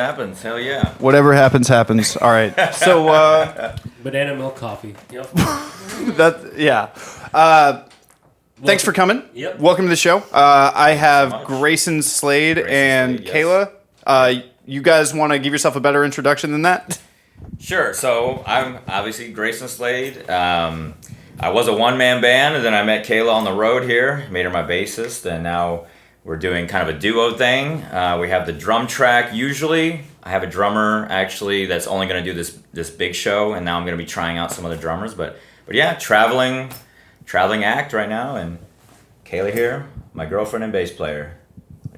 Happens. Hell yeah. Whatever happens, happens. All right. So, Banana milk coffee. Yep. thanks for coming. Yep. Welcome to the show. I have much. Graysin Slade and Slade, yes. Kayulah. You guys want to give yourself a better introduction than that? Sure. So I'm obviously Graysin Slade. I was a one-man band, and then I met Kayulah on the road here, made her my bassist, and now we're doing kind of a duo thing. We have the drum track usually. I have a drummer actually that's only going to do this big show, and now I'm going to be trying out some other drummers. But yeah, traveling act right now, and Kayulah here, my girlfriend and bass player.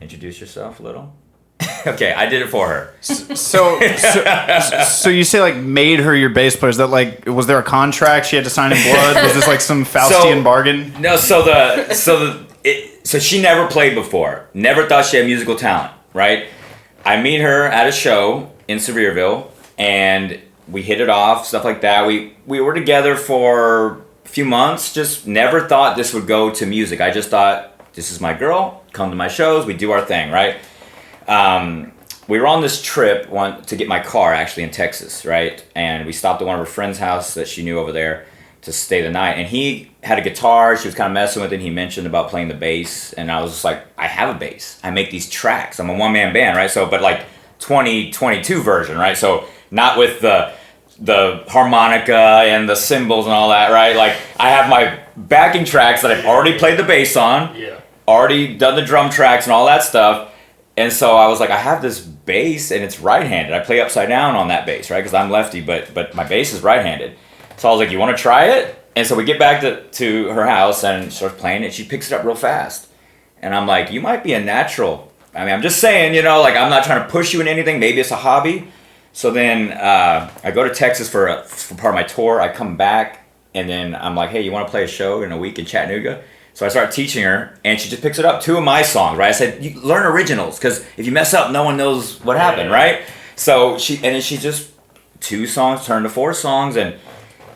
Introduce yourself a little. Okay, I did it for her. So you say like made her your bass player? Is that like, was there a contract she had to sign in blood? Was this like some Faustian bargain? No, so she never played before. Never thought she had musical talent, right? I meet her at a show in Sevierville, and we hit it off, stuff like that. We were together for a few months, just never thought this would go to music. I just thought, this is my girl, come to my shows, we do our thing, right? We were on this trip to get my car actually in Texas, right? And we stopped at one of her friend's house that she knew over there to stay the night. And he had a guitar, she was kind of messing with it, and he mentioned about playing the bass. And I was just like, I have a bass. I make these tracks. I'm a one-man band, right? So, but like 2022 version, right? So not with the harmonica and the cymbals and all that, right? Like I have my backing tracks that I've already played the bass on, already done the drum tracks and all that stuff. And so I was like, I have this bass and it's right-handed. I play upside down on that bass, right? Because I'm lefty, but my bass is right-handed. So I was like, you want to try it? And so we get back to her house and starts playing it. She picks it up real fast. And I'm like, you might be a natural. I mean, I'm just saying, like I'm not trying to push you in anything. Maybe it's a hobby. So then I go to Texas for part of my tour. I come back and then I'm like, hey, you want to play a show in a week in Chattanooga? So I start teaching her, and she just picks it up. 2 of my songs, right? I said, you learn originals, because if you mess up, no one knows what happened, right? So she just 2 songs turned to 4 songs, and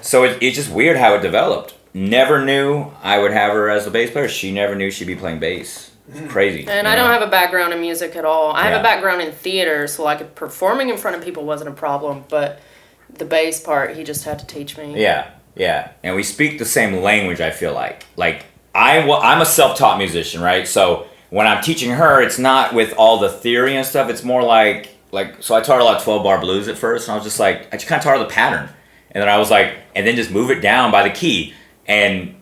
so it's just weird how it developed. Never knew I would have her as the bass player. She never knew she'd be playing bass. It's crazy. And I don't have a background in music at all. I have a background in theater, so like performing in front of people wasn't a problem, but the bass part, he just had to teach me. Yeah. And we speak the same language, I feel like. I'm a self-taught musician, right? So when I'm teaching her, it's not with all the theory and stuff. It's more like so I taught her a lot of 12-bar blues at first, and I was just like, I just kind of taught her the pattern. And then I was like, and then just move it down by the key. And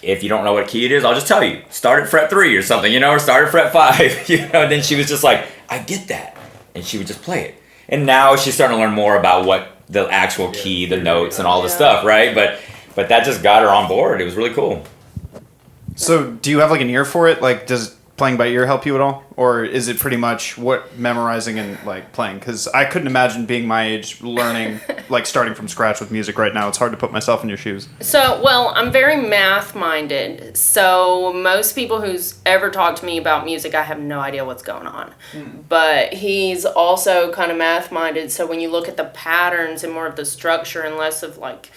if you don't know what key it is, I'll just tell you. Start at fret 3 or something, or start at fret 5, And then she was just like, I get that. And she would just play it. And now she's starting to learn more about what the actual key, the notes, and all the stuff, right? But that just got her on board. It was really cool. So do you have like an ear for it? Like, does playing by ear help you at all? Or is it pretty much memorizing and like playing? Because I couldn't imagine being my age learning, like starting from scratch with music right now. It's hard to put myself in your shoes. So, well, I'm very math-minded. So most people who's ever talked to me about music, I have no idea what's going on. But he's also kind of math-minded. So when you look at the patterns and more of the structure and less of like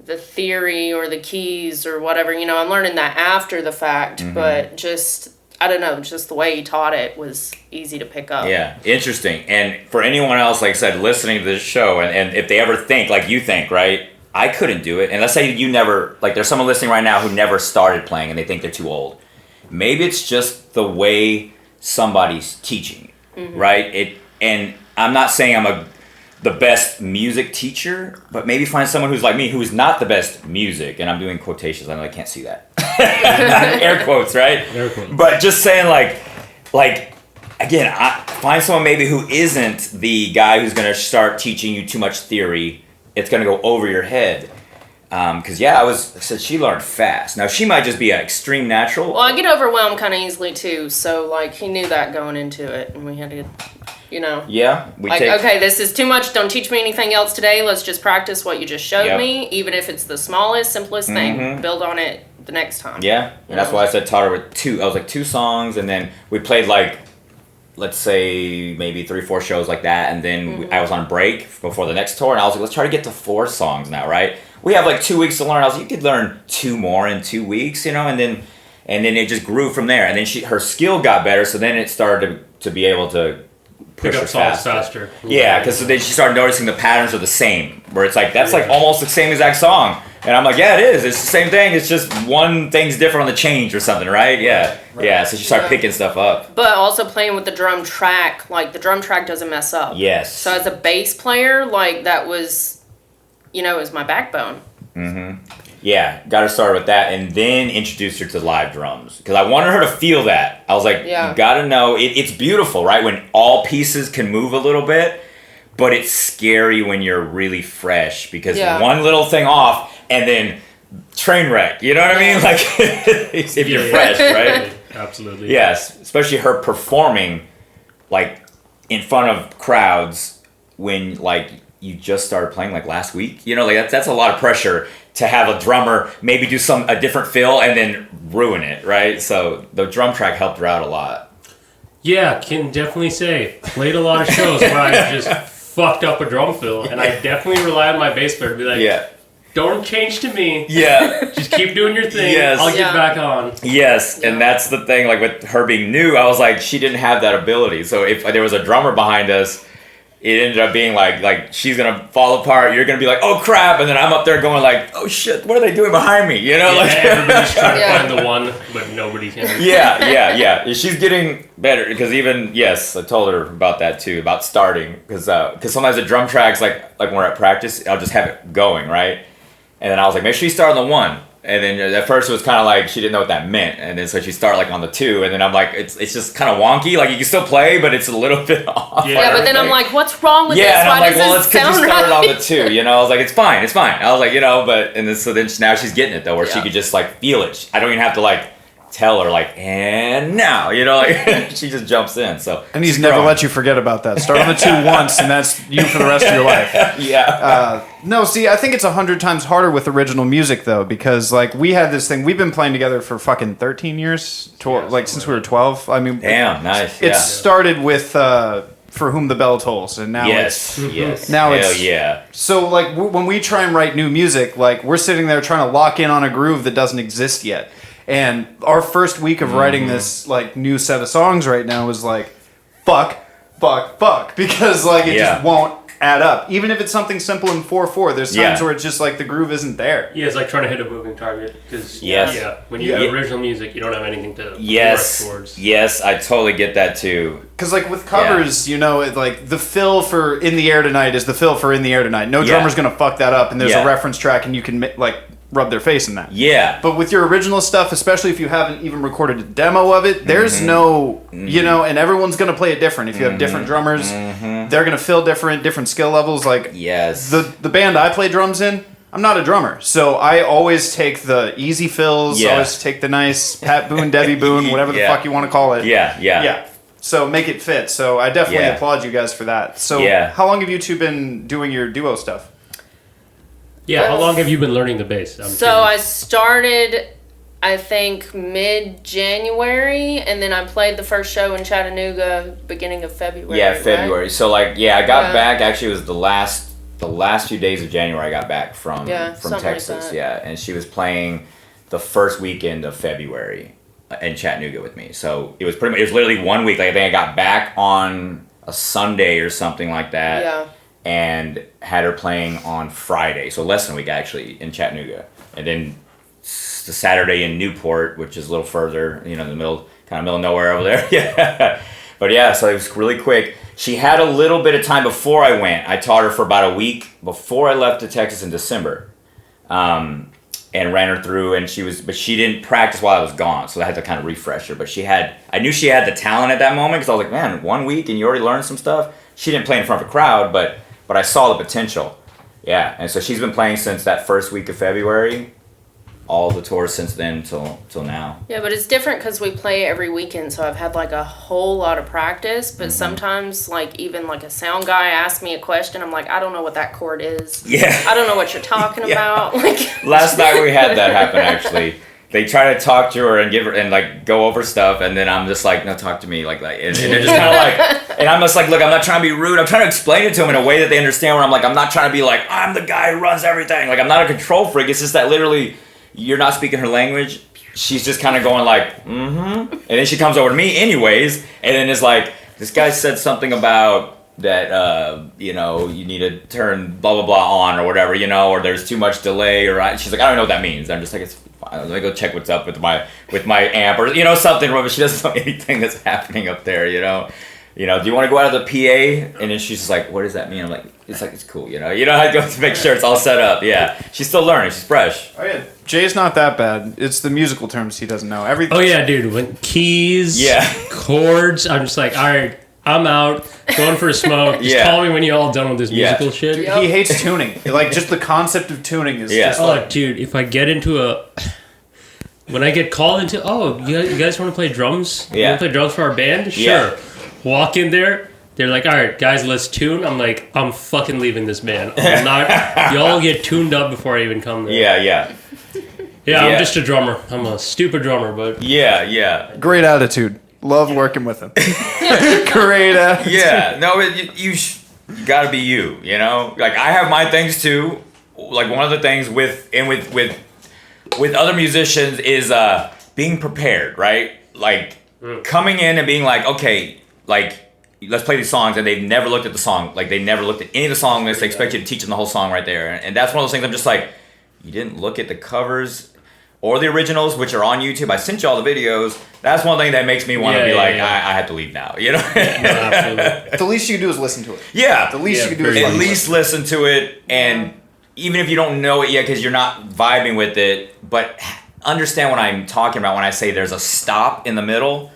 the theory or the keys or whatever, I'm learning that after the fact, but just, I don't know, just the way he taught it was easy to pick up. Yeah, interesting. And for anyone else, like I said, listening to this show, and if they ever think like you think, right, I couldn't do it. And let's say you never, like there's someone listening right now who never started playing and they think they're too old. Maybe it's just the way somebody's teaching, right? And I'm not saying I'm the best music teacher, but maybe find someone who's like me, who's not the best music, and I'm doing quotations, I know I can't see that. Air quotes, right? Air quotes. But just saying like again, find someone maybe who isn't the guy who's gonna start teaching you too much theory. It's gonna go over your head. Because I said she learned fast. Now she might just be an extreme natural. Well, I get overwhelmed kind of easily too, so like he knew that going into it, and we had to Yeah, okay, this is too much. Don't teach me anything else today. Let's just practice what you just showed me, even if it's the smallest, simplest thing. Build on it the next time. Yeah, and that's why I said taught her with 2. I was like 2 songs, and then we played like, let's say maybe 3 or 4 shows like that, and then I was on break before the next tour, and I was like, let's try to get to 4 songs now, right? We have like 2 weeks to learn. I was like, you could learn 2 more in 2 weeks, and then it just grew from there. And then her skill got better, so then it started to be able to push Pick her up songs faster. faster. Yeah, because then she started noticing the patterns are the same. Where it's like, that's like almost the same exact song. And I'm like, yeah, it is. It's the same thing. It's just one thing's different on the change or something, right? Yeah. Right. Yeah, so she started picking stuff up. But also playing with the drum track, like the drum track doesn't mess up. Yes. So as a bass player, like that was, it was my backbone. Yeah, got her started with that, and then introduced her to live drums because I wanted her to feel that. I was like, you gotta know, it's beautiful, right? When all pieces can move a little bit, but it's scary when you're really fresh because one little thing off and then train wreck. You know what I mean? Like if you're fresh, right? Absolutely. Yes, especially her performing like in front of crowds when like you just started playing like last week. Like that's a lot of pressure to have a drummer maybe do a different fill and then ruin it, right? So the drum track helped her out a lot. Yeah, can definitely say played a lot of shows where I just fucked up a drum fill, and I definitely rely on my bass player to be like, don't change to me. Yeah. Just keep doing your thing. Yes. I'll get back on. Yes, and that's the thing. Like with her being new, I was like, she didn't have that ability. So if there was a drummer behind us, it ended up being like she's gonna fall apart. You're gonna be like, oh crap, and then I'm up there going like, oh shit, what are they doing behind me? Like everybody's trying to find the one, but nobody can. Yeah. She's getting better because I told her about that too, about starting because sometimes the drum tracks like when we're at practice, I'll just have it going right, and then I was like, make sure you start on the 1. And then at first it was kind of like she didn't know what that meant, and then so she started like on the 2, and then I'm like, it's just kind of wonky. Like you can still play, but it's a little bit off. Yeah, but then I'm like, what's wrong with this? And I'm Why like, well, it's because you started right? on the 2. I was like, it's fine. I was like, but and then so then now she's getting it though, where she could just like feel it. I don't even have to like tell her like, and now, like she just jumps in. So and he's never let you forget about that. Start on the 2 once, and that's you for the rest of your life. No, see, I think it's 100 times harder with original music though, because like we had this thing. We've been playing together for fucking 13 years, since we were 12. I mean, damn, nice. It started with For Whom the Bell Tolls, and now now it's So like when we try and write new music, like we're sitting there trying to lock in on a groove that doesn't exist yet. And our first week of writing this like new set of songs right now is like fuck because like it just won't add up. Even if it's something simple in 4/4, there's times where it's just like the groove isn't there. Yeah, it's like trying to hit a moving target because when you have original music, you don't have anything to work towards. Yes, I totally get that too. Because like with covers, like the fill for In the Air Tonight is the fill for In the Air Tonight. No drummer's gonna fuck that up, and there's a reference track, and you can like rub their face in that. Yeah. But with your original stuff, especially if you haven't even recorded a demo of it, there's no, and everyone's going to play it different. If you have different drummers, they're going to fill different skill levels. Like the band I play drums in, I'm not a drummer. So I always take the easy fills, always take the nice Pat Boone, Debbie Boone, whatever the fuck you want to call it. Yeah. So make it fit. So I definitely applaud you guys for that. So how long have you two been doing your duo stuff? Yeah, how long have you been learning the bass? I started, I think, mid-January, and then I played the first show in Chattanooga beginning of February. Yeah, February. Right? So, I got back, actually, it was the last few days of January I got back from Texas. Like and she was playing the first weekend of February in Chattanooga with me. So, it was literally 1 week. Like, I think I got back on a Sunday or something like that. Yeah. And had her playing on Friday, so less than a week actually in Chattanooga, and then the Saturday in Newport, which is a little further, in the middle of nowhere over there. But so it was really quick. She had a little bit of time before I went. I taught her for about a week before I left to Texas in December, and ran her through. And but she didn't practice while I was gone, so I had to kind of refresh her. But I knew she had the talent at that moment because I was like, man, 1 week and you already learned some stuff. She didn't play in front of a crowd, but I saw the potential. Yeah, and so she's been playing since that first week of February, all the tours since then till now. Yeah, but it's different because we play every weekend, so I've had like a whole lot of practice, but sometimes like even like a sound guy asks me a question, I'm like, I don't know what that chord is. Yeah. I don't know what you're talking about. Like last night we had that happen actually. They try to talk to her and give her and like go over stuff, and then I'm just like, no, talk to me and they're just kind of like, and I'm just like, look, I'm not trying to be rude. I'm trying to explain it to them in a way that they understand. Where I'm like, I'm not trying to be like, I'm the guy who runs everything. Like I'm not a control freak. It's just that literally, you're not speaking her language. She's just kind of going like, and then she comes over to me anyways, and then it's like, this guy said something about that, you know, you need to turn blah, blah, blah on or whatever, you know, or there's too much delay or she's like, I don't know what that means. I'm just like, it's fine. Let me go check what's up with my amp or, you know, something, but she doesn't know anything that's happening up there, you know. You know, do you want to go out of the PA? And then she's just like, what does that mean? I'm like, it's cool, you know. You know how to go to make sure it's all set up. Yeah. She's still learning. She's fresh. Oh, yeah. Jay's not that bad. It's the musical terms he doesn't know. Everything. Oh, yeah, dude. When keys, chords, I'm just like, all right, I'm out, going for a smoke. Just call me when you're all done with this musical shit. Dude, he hates tuning. Like, just the concept of tuning is just like... dude, if I get into when I get called into, you guys want to play drums? You want to play drums for our band? Sure. Yeah. Walk in there. They're like, all right, guys, let's tune. I'm like, I'm fucking leaving this band. I'm not. Y'all get tuned up before I even come there. Yeah. Yeah, I'm just a drummer. I'm a stupid drummer, but... Yeah. Great attitude. Love working with him. Great attitude. Yeah. No, you gotta be you know? Like, I have my things too. Like, one of the things with other musicians is being prepared, right? Like, coming in and being like, okay, like, let's play these songs, and they've never looked at the song. Like, they never looked at any of the song lists. They expect you to teach them the whole song right there. And that's one of those things I'm just like, you didn't look at the covers or the originals, which are on YouTube. I sent you all the videos. That's one thing that makes me want to be I have to leave now, you know? No, absolutely. The least you can do is listen to it. Yeah. The least you can do is at least listen to it, and even if you don't know it yet because you're not vibing with it, but understand what I'm talking about when I say there's a stop in the middle,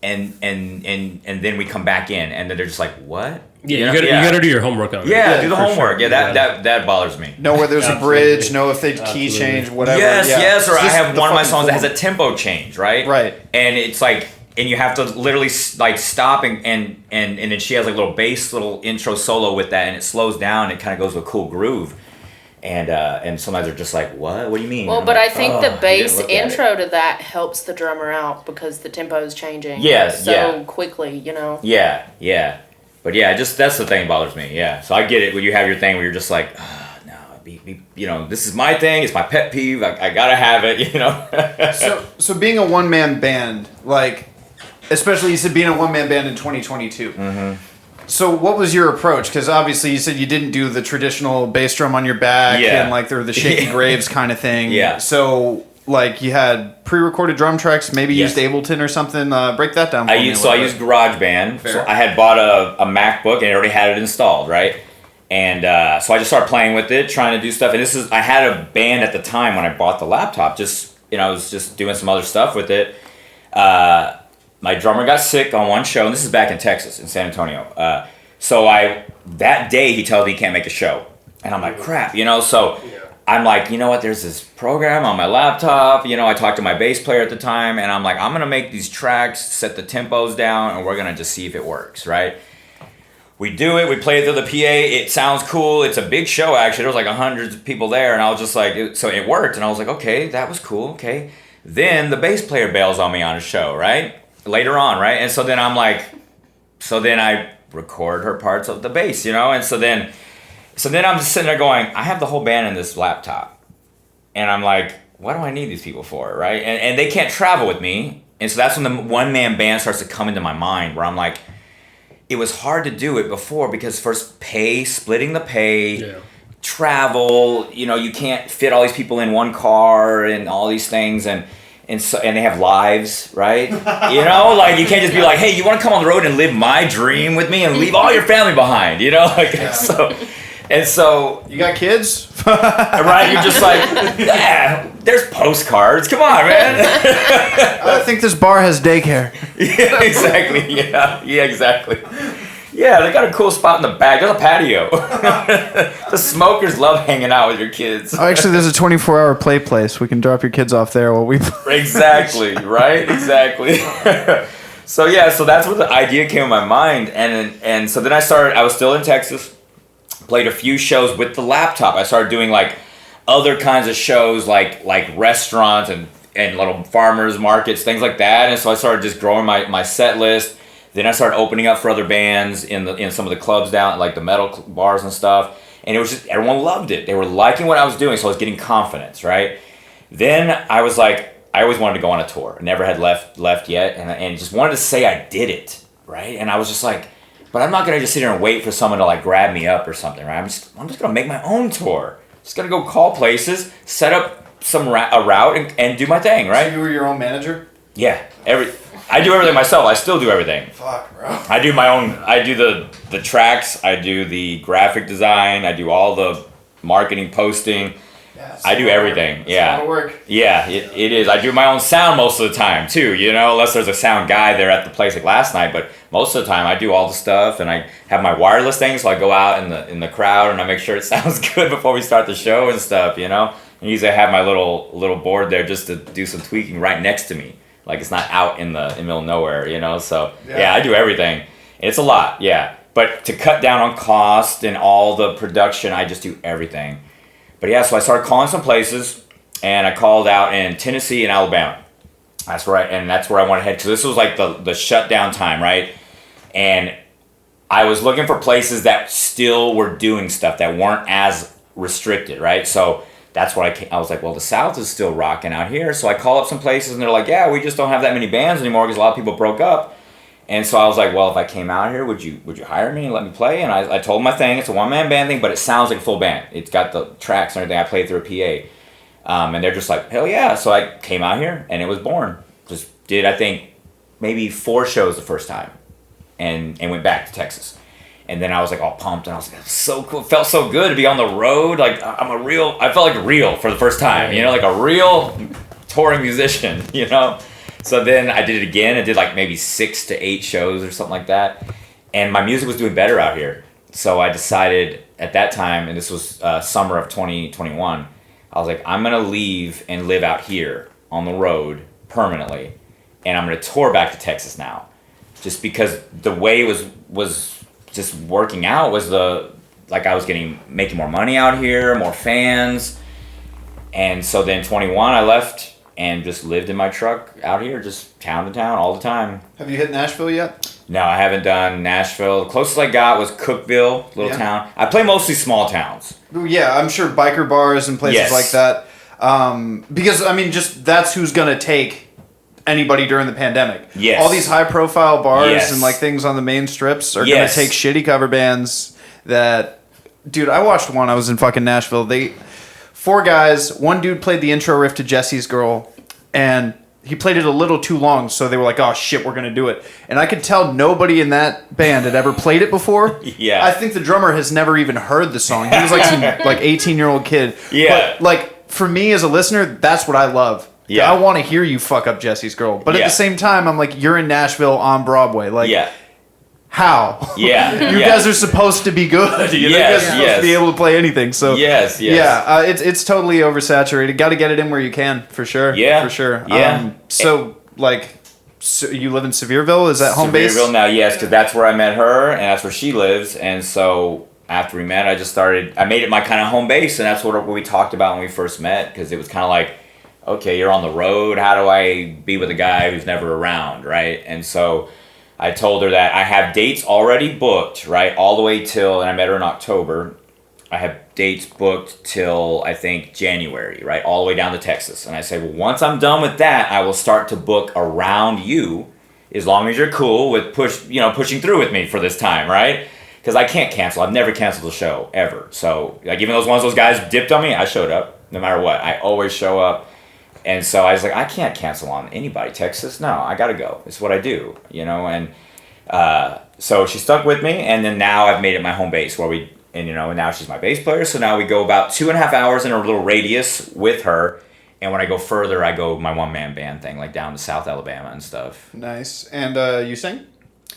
and then we come back in, and then they're just like, what? Yeah, you gotta do your homework on it. Yeah, do the homework. Sure. Yeah, that bothers me. Know where there's a bridge, know if they key change, whatever. Yes, or I Just have the one of my fucking songs that form. has a tempo change, right? Right. And it's like, and you have to literally like stop and then she has like a little bass, little intro solo with that, and it slows down, and it kind of goes with a cool groove. And sometimes they're just like, what? What do you mean? Well, but I think the bass intro to that helps the drummer out because the tempo is changing so quickly, you know? Yeah. But yeah, just that's the thing that bothers me. Yeah. So I get it when you have your thing where you're just like, you know, this is my thing. It's my pet peeve. I gotta have it, you know? So being a one-man band, like, especially you said being a one-man band in 2022. Mm-hmm. So what was your approach? Because obviously you said you didn't do the traditional bass drum on your back and like the shaky graves kind of thing. Yeah. So like you had pre-recorded drum tracks, maybe used Ableton or something. Break that down for me. I used GarageBand. Fair. So I had bought a MacBook and it already had it installed, right? And so I just started playing with it, trying to do stuff. And I had a band at the time when I bought the laptop. Just, you know, I was just doing some other stuff with it. My drummer got sick on one show, and this is back in Texas, in San Antonio. So that day he tells me he can't make a show. And I'm like, crap, you know? So I'm like, you know what? There's this program on my laptop. You know, I talked to my bass player at the time, and I'm like, I'm going to make these tracks, set the tempos down, and we're going to just see if it works, right? We do it. We play it through the PA. It sounds cool. It's a big show, actually. There was like 100 people there, and I was just like, so it worked. And I was like, okay, that was cool. Okay. Then the bass player bails on me on a show, right? Later on, right? And so then I'm like, I record her parts of the bass, you know? And so then I'm just sitting there going, I have the whole band in this laptop. And I'm like, what do I need these people for, right? And they can't travel with me. And so that's when the one-man band starts to come into my mind, where I'm like, it was hard to do it before because first splitting the pay, travel, you know, you can't fit all these people in one car and all these things, and they have lives, right? You know, like you can't just be like, hey, you want to come on the road and live my dream with me and leave all your family behind, you know? Like so you got kids? Right? You're just like, there's postcards. Come on, man. I think this bar has daycare. Yeah, exactly. Yeah, exactly. Yeah, they got a cool spot in the back. There's a patio. The smokers love hanging out with your kids. Oh, actually, there's a 24-hour play place. We can drop your kids off there while we play. Exactly, right? Exactly. So that's where the idea came in my mind. And so then I was still in Texas, played a few shows with the laptop. I started doing like other kinds of shows like restaurants and little farmers markets, things like that. And so I started just growing my set list. Then I started opening up for other bands in some of the clubs down, like the metal bars and stuff. And it was just, everyone loved it. They were liking what I was doing, so I was getting confidence, right? Then I was like, I always wanted to go on a tour. I never had left yet, and just wanted to say I did it, right? And I was just like, but I'm not gonna just sit here and wait for someone to like grab me up or something, right? I'm just gonna make my own tour. Just gonna go call places, set up a route, and do my thing, right? So you were your own manager? Yeah, I do everything myself. I still do everything. Fuck, bro. I do my own. I do the tracks. I do the graphic design. I do all the marketing, posting. Yeah, I do everything. Yeah. A lot of work. Yeah, it is. I do my own sound most of the time too. You know, unless there's a sound guy there at the place like last night. But most of the time, I do all the stuff, and I have my wireless thing, so I go out in the crowd and I make sure it sounds good before we start the show and stuff. You know, and usually I have my little board there just to do some tweaking right next to me. Like it's not out in the middle of nowhere, you know. So yeah, I do everything. It's a lot, yeah. But to cut down on cost and all the production, I just do everything. But yeah, so I started calling some places, and I called out in Tennessee and Alabama. That's where I want to head, because this was like the shutdown time, right? And I was looking for places that still were doing stuff that weren't as restricted, right? So that's what I was like, well, the South is still rocking out here. So I call up some places, and they're like, yeah, we just don't have that many bands anymore because a lot of people broke up. And so I was like, well, if I came out here, would you hire me and let me play? And I told them my thing. It's a one-man band thing, but it sounds like a full band. It's got the tracks and everything. I played through a PA. And they're just like, hell yeah. So I came out here, and it was born. Just did, I think, maybe 4 shows the first time, and went back to Texas. And then I was like all pumped, and I was like, that's so cool. It felt so good to be on the road. Like I felt like real for the first time, you know, like a real touring musician, you know? So then I did it again. I did like maybe 6 to 8 shows or something like that. And my music was doing better out here. So I decided at that time, and this was summer of 2021, I was like, I'm going to leave and live out here on the road permanently. And I'm going to tour back to Texas now. Just because the way it was just working out was I was making more money out here, more fans. And so then 21, I left and just lived in my truck out here, just town to town all the time. Have you hit Nashville yet? No, I haven't done Nashville. The closest I got was Cookeville, little town. I play mostly small towns. Yeah, I'm sure biker bars and places like that. Because, I mean, just that's who's going to take anybody during the pandemic. Yes. All these high-profile bars and, like, things on the main strips are going to take shitty cover bands that... Dude, I watched one. I was in fucking Nashville. 4 guys. One dude played the intro riff to Jesse's Girl, and he played it a little too long, so they were like, oh, shit, we're going to do it. And I could tell nobody in that band had ever played it before. Yeah. I think the drummer has never even heard the song. He was like some 18-year-old kid. Yeah. But, like, for me as a listener, that's what I love. Yeah. I want to hear you fuck up Jesse's Girl. But at the same time, I'm like, you're in Nashville on Broadway. Like, how? Yeah. You guys are supposed to be good. You guys are supposed to be able to play anything. So yeah, it's totally oversaturated. Got to get it in where you can, for sure. Yeah, for sure. Yeah. So you live in Sevierville? Is that home base? Sevierville now, yes, because that's where I met her, and that's where she lives. And so after we met, I made it my kind of home base, and that's what we talked about when we first met, because it was kind of like, okay, you're on the road. How do I be with a guy who's never around, right? And so I told her that I have dates already booked, right, all the way till, and I met her in October. I have dates booked till, I think, January, right, all the way down to Texas. And I said, well, once I'm done with that, I will start to book around you, as long as you're cool with pushing through with me for this time, right? Because I can't cancel. I've never canceled a show, ever. So, like, even those guys dipped on me, I showed up, no matter what. I always show up. And so I was like, I can't cancel on anybody, Texas. No, I got to go. It's what I do, you know. And so she stuck with me, and then now I've made it my home base and now she's my bass player. So now we go about 2.5 hours in a little radius with her. And when I go further, I go my one-man band thing, like down to South Alabama and stuff. Nice. And you sing?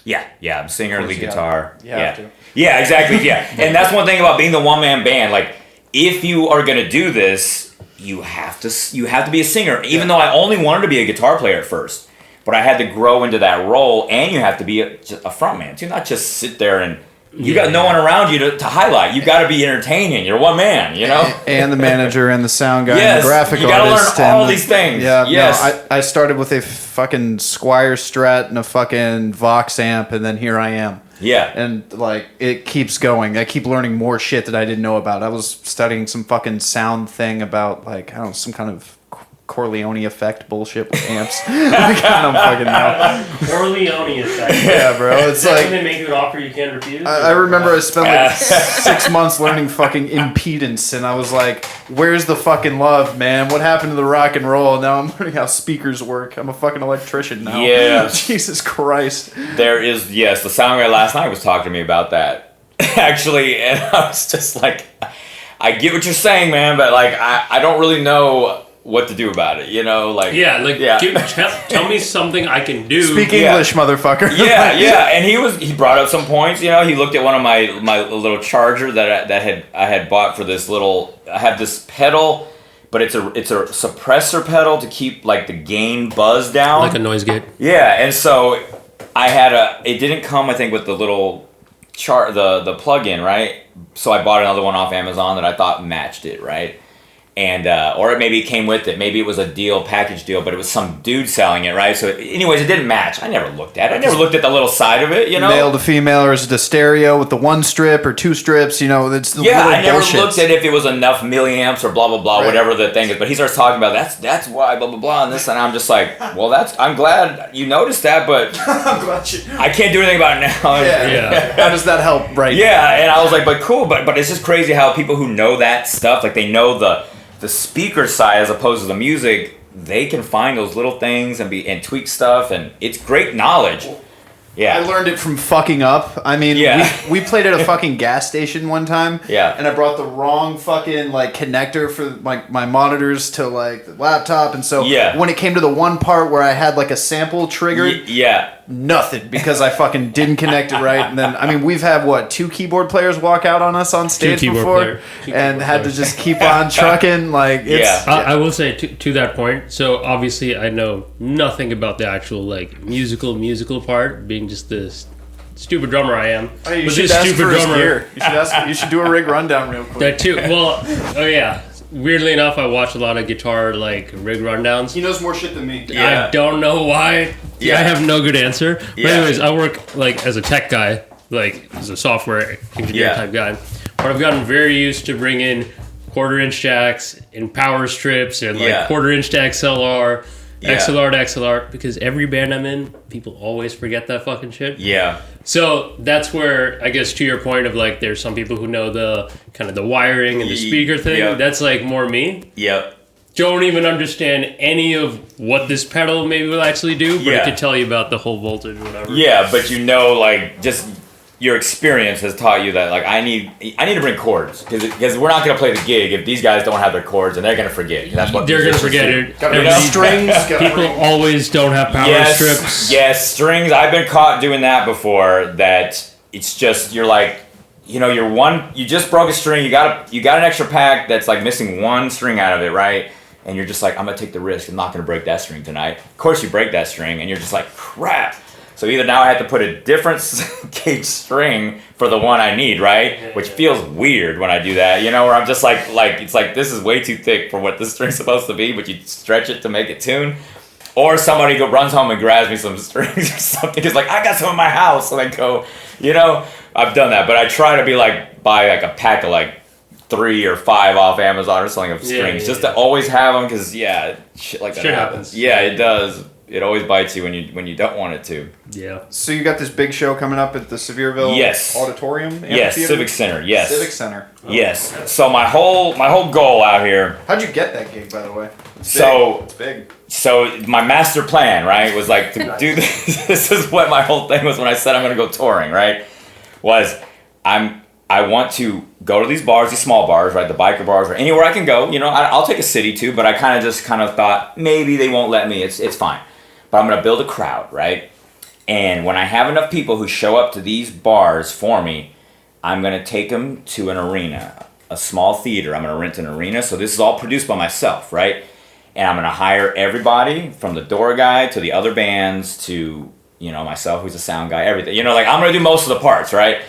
Yeah. I'm singer, lead guitar. You have to. Yeah, exactly. Yeah. And that's one thing about being the one-man band. Like, if you are going to do this, you have to be a singer, even though I only wanted to be a guitar player at first. But I had to grow into that role, and you have to be a frontman too, not just sit there and you got no one around you to highlight. You got to be entertaining. You're one man, you know. And the manager and the sound guy and the graphic artist. You got to learn all these things. Yeah. Yes. No, I started with a fucking Squier Strat and a fucking Vox amp, and then here I am. Yeah. And, like, it keeps going. I keep learning more shit that I didn't know about. I was studying some fucking sound thing about, like, I don't know, some kind of Corleone effect bullshit with amps. I don't fucking know. Corleone effect. Yeah, bro. It's like like when they make you an offer you can't refuse. I remember I spent like 6 months learning fucking impedance, and I was like, "Where's the fucking love, man? What happened to the rock and roll?" Now I'm learning how speakers work. I'm a fucking electrician now. Yeah. Jesus Christ. There is, yes, the sound guy last night was talking to me about that. Actually, and I was just like, I get what you're saying, man, but like, I don't really know what to do about it, like... Tell me something I can do. Speak English, motherfucker. Yeah, and he brought up some points, he looked at one of my little charger that I had bought for this little... I have this pedal, but it's a suppressor pedal to keep, like, the gain buzz down. Like a noise gate. Yeah, and so I had it didn't come, I think, with the little... the plug-in, right? So I bought another one off Amazon that I thought matched it, right? And or maybe it came with it. Maybe it was a package deal, but it was some dude selling it, right? So anyways, it didn't match. I never looked at it. I never looked at the little side of it, Male to female, or is it a stereo with the one strip or two strips? It's the I never bullshit. looked at if it was enough milliamps or blah blah blah, whatever the thing is. But he starts talking about that's why blah blah blah and this, and I'm just like, well, I'm glad you noticed that, but I can't do anything about it now. Yeah. How does that help? Right. Yeah, and I was like, but cool, but it's just crazy how people who know that stuff, like they know the speaker side as opposed to the music, they can find those little things and tweak stuff, and it's great knowledge. Yeah. I learned it from fucking up. I mean, we played at a fucking gas station one time. Yeah. And I brought the wrong fucking like connector for my monitors to like the laptop, and so when it came to the one part where I had like a sample triggered, nothing, because I fucking didn't connect it right. And then, I mean, we've had, 2 keyboard players walk out on us on stage before, and had to just keep on trucking. Like, it's... I will say, to that point, so obviously I know nothing about the actual, like, musical part, being just this stupid drummer I am. Oh, you should ask for his gear. You should do a rig rundown real quick. That too. Well, weirdly enough, I watch a lot of guitar, like, rig rundowns. He knows more shit than me. I don't know why. I have no good answer. But anyways, I work, like, as a tech guy, like, as a software engineer type guy. But I've gotten very used to bringing 1/4 inch jacks and power strips and, like, 1/4 inch to XLR, XLR to XLR, because every band I'm in, people always forget that fucking shit. Yeah. So that's where, I guess, to your point of, like, there's some people who know the kind of the wiring and the speaker thing. Yep. That's, like, more me. Yep. Don't even understand any of what this pedal maybe will actually do, but it could tell you about the whole voltage or whatever. Yeah, but like, just your experience has taught you that, like, I need to bring chords, because we're not going to play the gig if these guys don't have their chords, and they're going to forget. That's what they're going to forget it. Strings. People always don't have power strips. Yes, strings. I've been caught doing that before. That it's just, you're like, you just broke a string. You got an extra pack that's like missing one string out of it, right? And you're just like, I'm gonna take the risk. I'm not gonna break that string tonight. Of course, you break that string, and you're just like, crap. So either now I have to put a different gauge string for the one I need, right? Which feels weird when I do that, where I'm just like it's like, this is way too thick for what this string's supposed to be, but you stretch it to make it tune. Or somebody runs home and grabs me some strings or something. It's like, I got some in my house, and I go, I've done that, but I try to be like, buy like a pack of like 3 or 5 off Amazon or something of strings, just to always have them, because shit like that happens. Yeah, it does. It always bites you when you don't want it to. Yeah. So you got this big show coming up at the Sevierville Auditorium? Yes, Civic Center. Yes. Civic Center. Oh. Yes. So my whole goal out here. How'd you get that gig, by the way? It's big. So my master plan, right, was like to do this. This is what my whole thing was when I said I'm going to go touring, right? I want to go to these bars, these small bars, right, the biker bars, or anywhere I can go. I'll take a city too, but I kind of thought maybe they won't let me. It's fine. But I'm going to build a crowd, right? And when I have enough people who show up to these bars for me, I'm going to take them to an arena, a small theater. I'm going to rent an arena. So this is all produced by myself, right? And I'm going to hire everybody from the door guy to the other bands to, myself who's a sound guy, everything. I'm going to do most of the parts, right?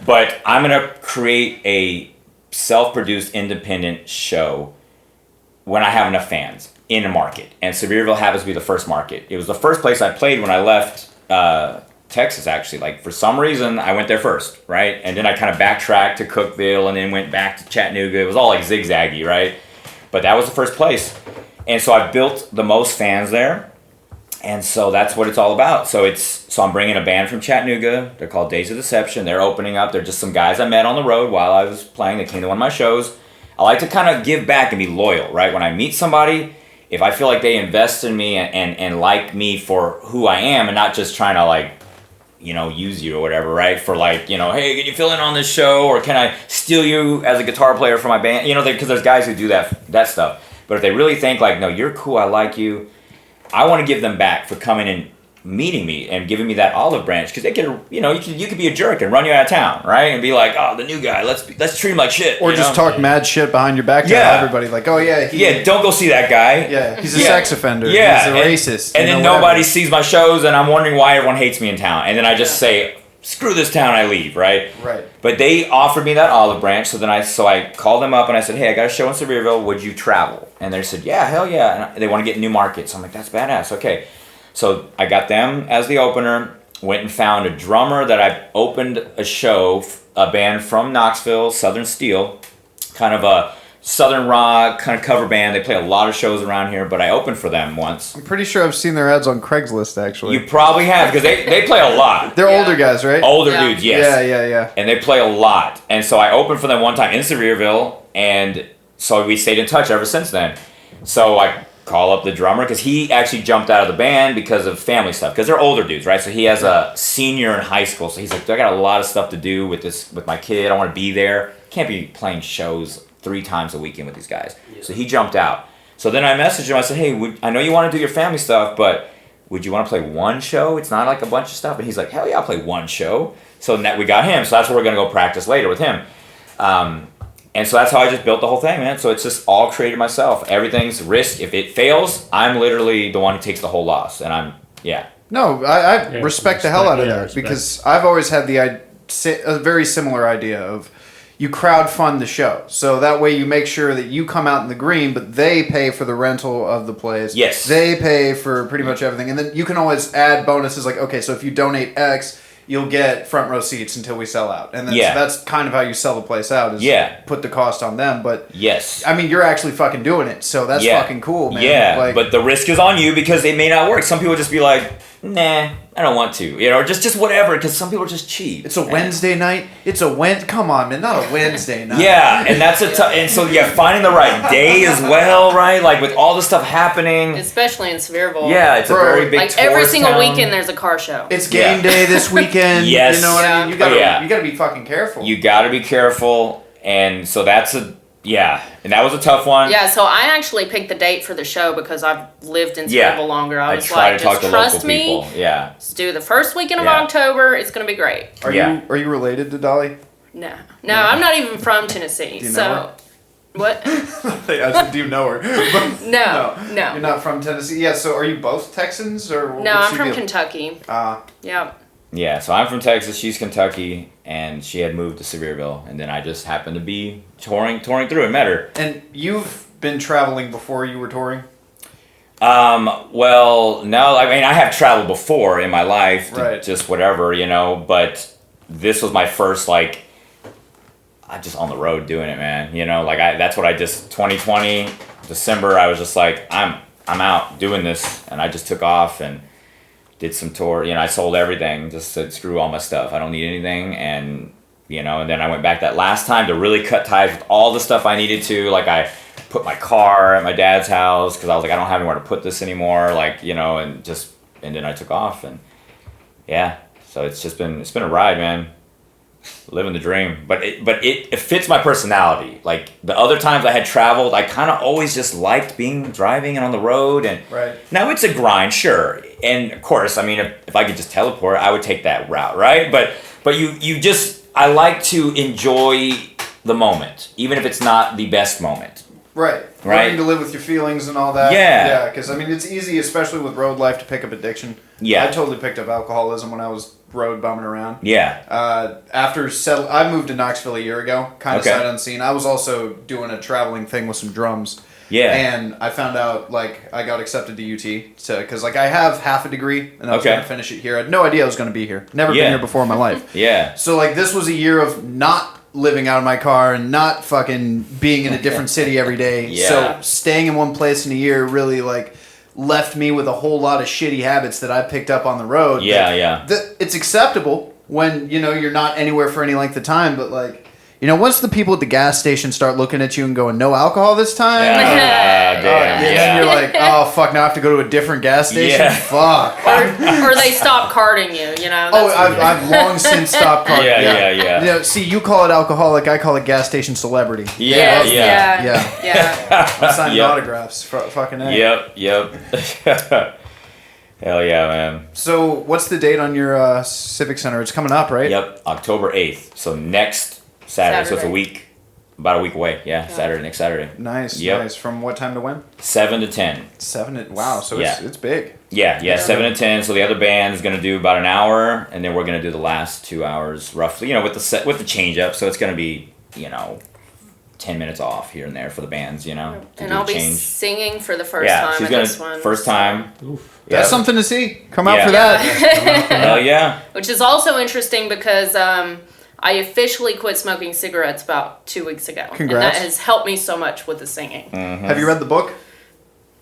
But I'm going to create a self-produced independent show when I have enough fans in a market. And Sevierville happens to be the first market. It was the first place I played when I left Texas, actually. Like, for some reason, I went there first, right? And then I kind of backtracked to Cookeville and then went back to Chattanooga. It was all like zigzaggy, right? But that was the first place. And so I've built the most fans there. And so that's what it's all about. So I'm bringing a band from Chattanooga. They're called Days of Deception. They're opening up. They're just some guys I met on the road while I was playing. They came to one of my shows. I like to kind of give back and be loyal, right? When I meet somebody, if I feel like they invest in me and like me for who I am and not just trying to like, use you or whatever, right? For like, hey, can you fill in on this show? Or can I steal you as a guitar player for my band? Because there's guys who do that stuff. But if they really think like, no, you're cool, I like you, I want to give them back for coming and meeting me and giving me that olive branch, because they can, you could be a jerk and run you out of town, right? And be like, oh, the new guy, let's treat him like shit, or just talk mad shit behind your back to everybody, like, oh yeah, don't go see that guy. Yeah, he's a sex offender. Yeah, he's a racist. And then nobody sees my shows, and I'm wondering why everyone hates me in town. And then I just say, screw this town, I leave, right? Right. But they offered me that olive branch, so then I called them up and I said, hey, I got a show in Sevierville, would you travel? And they said, yeah, hell yeah. And they want to get new markets. I'm like, that's badass, okay. So I got them as the opener, went and found a drummer that I opened a show, a band from Knoxville, Southern Steel, kind of a Southern rock kind of cover band. They play a lot of shows around here, but I opened for them once. I'm pretty sure I've seen their ads on Craigslist, actually. You probably have, because they play a lot. They're older guys, right? Older dudes, yes. Yeah. And they play a lot. And so I opened for them one time in Sevierville, and so we stayed in touch ever since then. So I call up the drummer, because he actually jumped out of the band because of family stuff, because they're older dudes, right? So he has a senior in high school, so he's like, I got a lot of stuff to do with my kid. I want to be there. Can't be playing shows 3 times a weekend with these guys. Yeah. So he jumped out. So then I messaged him. I said, hey, I know you want to do your family stuff, but would you want to play one show? It's not like a bunch of stuff. And he's like, hell yeah, I'll play one show. So we got him. So that's where we're going to go practice later with him. And so that's how I just built the whole thing, man. So it's just all created myself. Everything's risk. If it fails, I'm literally the one who takes the whole loss. And No, I respect the hell out of that, because I've always had a very similar idea of you crowdfund the show. So that way you make sure that you come out in the green, but they pay for the rental of the place. Yes. They pay for pretty much everything. And then you can always add bonuses like, okay, so if you donate X, you'll get front row seats until we sell out. And then so that's kind of how you sell the place out, is put the cost on them. But yes, I mean, you're actually fucking doing it, so that's fucking cool, man. Yeah, but the risk is on you, because it may not work. Some people just be like, nah, I don't want to, or just whatever, because some people are just cheap. It's a Wednesday night. Come on, man, not a Wednesday night. Yeah, and that's and so finding the right day as well, right? Like with all the stuff happening, especially in Sevierville. Yeah, it's a very big. Like every single weekend, there's a car show. It's game day this weekend. Yes, you know what I mean. You gotta be fucking careful. You gotta be careful, and so that's and that was a tough one. Yeah, so I actually picked the date for the show because I've lived in Sevierville longer. I was like, just trust me. Yeah. Let's do the first weekend of October. It's going to be great. Are you related to Dolly? No, I'm not even from Tennessee. Do you know her? What? Do you know her? No. You're not from Tennessee? Yeah, so are you both Texans? Or no, I'm from Kentucky. Yeah. Yeah, so I'm from Texas, she's Kentucky, and she had moved to Sevierville, and then I just happened to be touring through and met her. And you've been traveling before you were touring? Well, no, I mean, I have traveled before in my life, just whatever, but this was my first, I'm just on the road doing it, man, that's what 2020, December, I was just like, I'm out doing this, and I just took off and did some tour, I sold everything, just said, screw all my stuff, I don't need anything, and, and then I went back that last time to really cut ties with all the stuff I needed to, I put my car at my dad's house, because I was like, I don't have anywhere to put this anymore, and then I took off, and, so it's been a ride, man, living the dream, but it fits my personality. The other times I had traveled, I kind of always just liked driving and on the road, and now it's a grind, sure, and of course, I mean, if I could just teleport, I would take that route, right? But I like to enjoy the moment, even if it's not the best moment. Right. Learning to live with your feelings and all that. Yeah, because I mean, it's easy, especially with road life, to pick up addiction. Yeah. I totally picked up alcoholism when I was road bumming around. Yeah. I moved to Knoxville a year ago, kind of sight unseen. I was also doing a traveling thing with some drums. Yeah. And I found out, I got accepted to UT, because, I have half a degree, and I was going to finish it here. I had no idea I was going to be here. Never been here before in my life. Yeah. So, this was a year of not living out of my car and not fucking being in a different city every day. Yeah. So staying in one place in a year really like left me with a whole lot of shitty habits that I picked up on the road. Yeah. It's acceptable when, you know, you're not anywhere for any length of time, but like, you know, once the people at the gas station start looking at you and going, no alcohol this time? Damn, And then you're like, oh, fuck, now I have to go to a different gas station? Yeah. Fuck. Or they stop carding you, you know. Oh, I've long since stopped carding. Yeah. You know, see, you call it alcoholic, I call it gas station celebrity. Yeah. Yeah. I'm signing Yep. autographs. Fucking A. Yep. Hell yeah, man. So, what's the date on your Civic Center? It's coming up, right? Yep, October 8th. So next Saturday. So it's a week, about a week away. Yeah, Saturday, next Saturday. Nice, Yep. nice. From what time to when? 7 to 10. Wow, so it's big. Yeah, 7 to 10. So the other band is going to do about an hour, and then we're going to do the last 2 hours roughly, you know, with the change up. So it's going to be, you know, 10 minutes off here and there for the bands, you know. And I'll be singing for the first time she's at gonna, this one. first time. Oof. That's Yep. something to see. Come out Yeah. for that. Hell yeah. Which is also interesting because I officially quit smoking cigarettes about 2 weeks ago. Congrats. And that has helped me so much with the singing. Have you read the book?